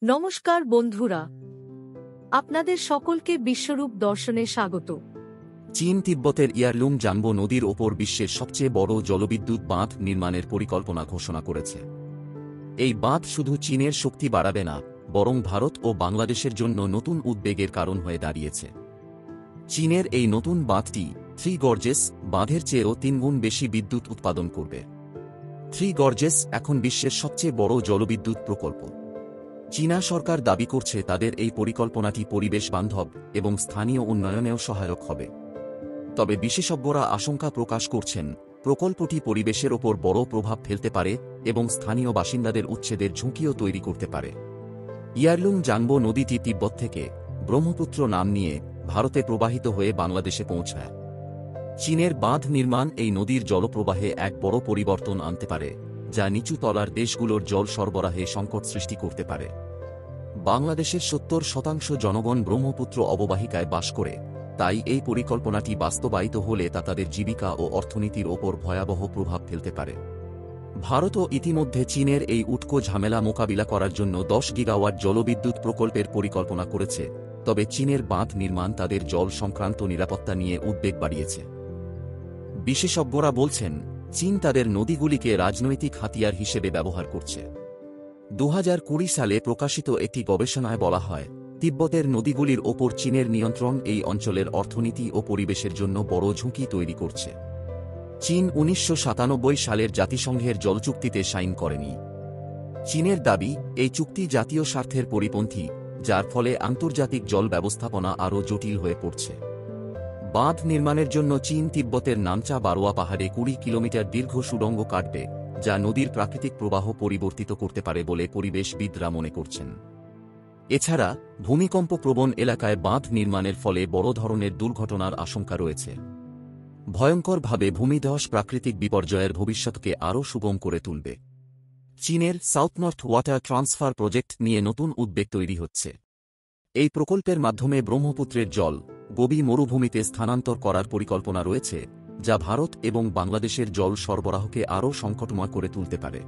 নমস্কার বন্ধুরা, আপনাদের সকলকে বিশ্বরূপ দর্শনে স্বাগত। চীন তিব্বতের ইয়ারলুং জাংবো নদীর ওপর বিশ্বের সবচেয়ে বড় জলবিদ্যুৎ বাঁধ নির্মাণের পরিকল্পনা ঘোষণা করেছে। এই বাঁধ শুধু চীনের শক্তি বাড়াবে না, বরং ভারত ও বাংলাদেশের জন্য নতুন উদ্বেগের কারণ হয়ে দাঁড়িয়েছে। চীনের এই নতুন বাঁধটি থ্রি গর্জেস বাঁধের চেয়েও 3 গুণ বেশি বিদ্যুৎ উৎপাদন করবে। থ্রি গর্জেস এখন বিশ্বের সবচেয়ে বড় জলবিদ্যুৎ প্রকল্প। চীনা সরকার দাবি করছে তাদের এই পরিকল্পনাটি পরিবেশ বান্ধব এবং স্থানীয় উন্নয়নেও সহায়ক হবে। তবে বিশেষজ্ঞরা আশঙ্কা প্রকাশ করছেন, প্রকল্পটি পরিবেশের ওপর বড় প্রভাব ফেলতে পারে এবং স্থানীয় বাসিন্দাদের উচ্ছেদের ঝুঁকিও তৈরি করতে পারে। ইয়ারলুং জাংবো নদীটি তিব্বত থেকে ব্রহ্মপুত্র নাম নিয়ে ভারতে প্রবাহিত হয়ে বাংলাদেশে পৌঁছায়। চীনের বাঁধ নির্মাণ এই নদীর জলপ্রবাহে এক বড় পরিবর্তন আনতে পারে, যা নিচু তলার দেশগুলোর জল সরবরাহে সংকট সৃষ্টি করতে পারে। বাংলাদেশের 70% জনগণ ব্রহ্মপুত্র অববাহিকায় বাস করে, তাই এই পরিকল্পনাটি বাস্তবায়িত হলে তা তাদের জীবিকা ও অর্থনীতির ওপর ভয়াবহ প্রভাব ফেলতে পারে। ভারতও ইতিমধ্যে চীনের এই উটকো ঝামেলা মোকাবিলা করার জন্য 10 গিগাওয়াট জলবিদ্যুৎ প্রকল্পের পরিকল্পনা করেছে, তবে চীনের বাঁধ নির্মাণ তাদের জল সংক্রান্ত নিরাপত্তা নিয়ে উদ্বেগ বাড়িয়েছে। বিশেষজ্ঞরা বলছেন, চীন তাদের নদীগুলিকে রাজনৈতিক হাতিয়ার হিসেবে ব্যবহার করছে। 2020 সালে প্রকাশিত একটি গবেষণায় বলা হয়, তিব্বতের নদীগুলির ওপর চীনের নিয়ন্ত্রণ এই অঞ্চলের অর্থনীতি ও পরিবেশের জন্য বড় ঝুঁকি তৈরি করছে। চীন 1997 সালের জাতিসংঘের জল চুক্তিতে সাইন করেনি। চীনের দাবি, এই চুক্তি জাতীয় স্বার্থের পরিপন্থী, যার ফলে আন্তর্জাতিক জল ব্যবস্থাপনা আরও জটিল হয়ে পড়ছে। বাঁধ নির্মাণের জন্য চীন তিব্বতের নামচা বারোয়া পাহাড়ে 20 কিলোমিটার দীর্ঘ সুড়ঙ্গ কাটবে, যা নদীর প্রাকৃতিক প্রবাহ পরিবর্তিত করতে পারে বলে পরিবেশবিদরা মনে করছেন। এছাড়া ভূমিকম্প-প্রবণ এলাকায় বাঁধ নির্মাণের ফলে বড় ধরনের দুর্ঘটনার আশঙ্কা রয়েছে। ভয়ঙ্করভাবে ভূমিধস প্রাকৃতিক বিপর্যয়ের ভবিষ্যৎকে আরও সুগম করে তুলবে। চীনের south north water transfer project নিয়ে নতুন উদ্বেগ তৈরি হচ্ছে। এই প্রকল্পের মাধ্যমে ব্রহ্মপুত্রের জল গোবি মরুভূমিতে স্থানান্তর করার পরিকল্পনা রয়েছে, যা ভারত এবং বাংলাদেশের জল সরবরাহকে আরও সংকটময় করে তুলতে পারে।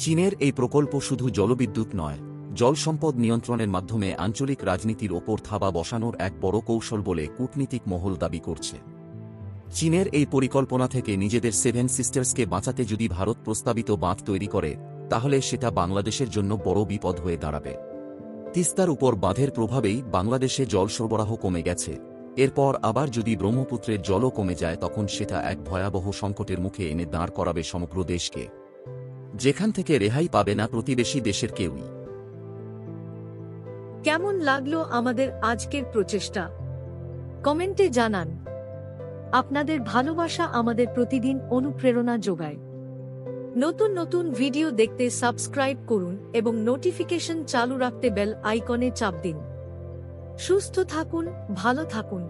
চীনের এই প্রকল্প শুধু জলবিদ্যুৎ নয়, জল সম্পদ নিয়ন্ত্রণের মাধ্যমে আঞ্চলিক রাজনীতির ওপর থাবা বসানোর এক বড় কৌশল বলে কূটনীতিক মহল দাবি করছে। চীনের এই পরিকল্পনা থেকে নিজেদের 7 সিস্টার্সকে বাঁচাতে যদি ভারত প্রস্তাবিত বাঁধ তৈরি করে, তাহলে সেটা বাংলাদেশের জন্য বড় বিপদ হয়ে দাঁড়াবে। তিস্তার উপর বাঁধের প্রভাবেই বাংলাদেশে জল সরবরাহ কমে গেছে, এরপর আবার যদি ব্রহ্মপুত্রের জলও কমে যায়, তখন সেটা এক ভয়াবহ সংকটের মুখে এনে দাঁড় করাবে সমগ্র দেশকে, যেখান থেকে রেহাই পাবে না প্রতিবেশী দেশের কেউই। কেমন লাগলো আমাদের আজকের প্রচেষ্টা? কমেন্টে জানান। আপনাদের ভালোবাসা আমাদের প্রতিদিন অনুপ্রেরণা যোগায়। নতুন নতুন ভিডিও দেখতে সাবস্ক্রাইব করুন এবং নোটিফিকেশন চালু রাখতে বেল আইকনে চাপ দিন। সুস্থ থাকুন, ভালো থাকুন।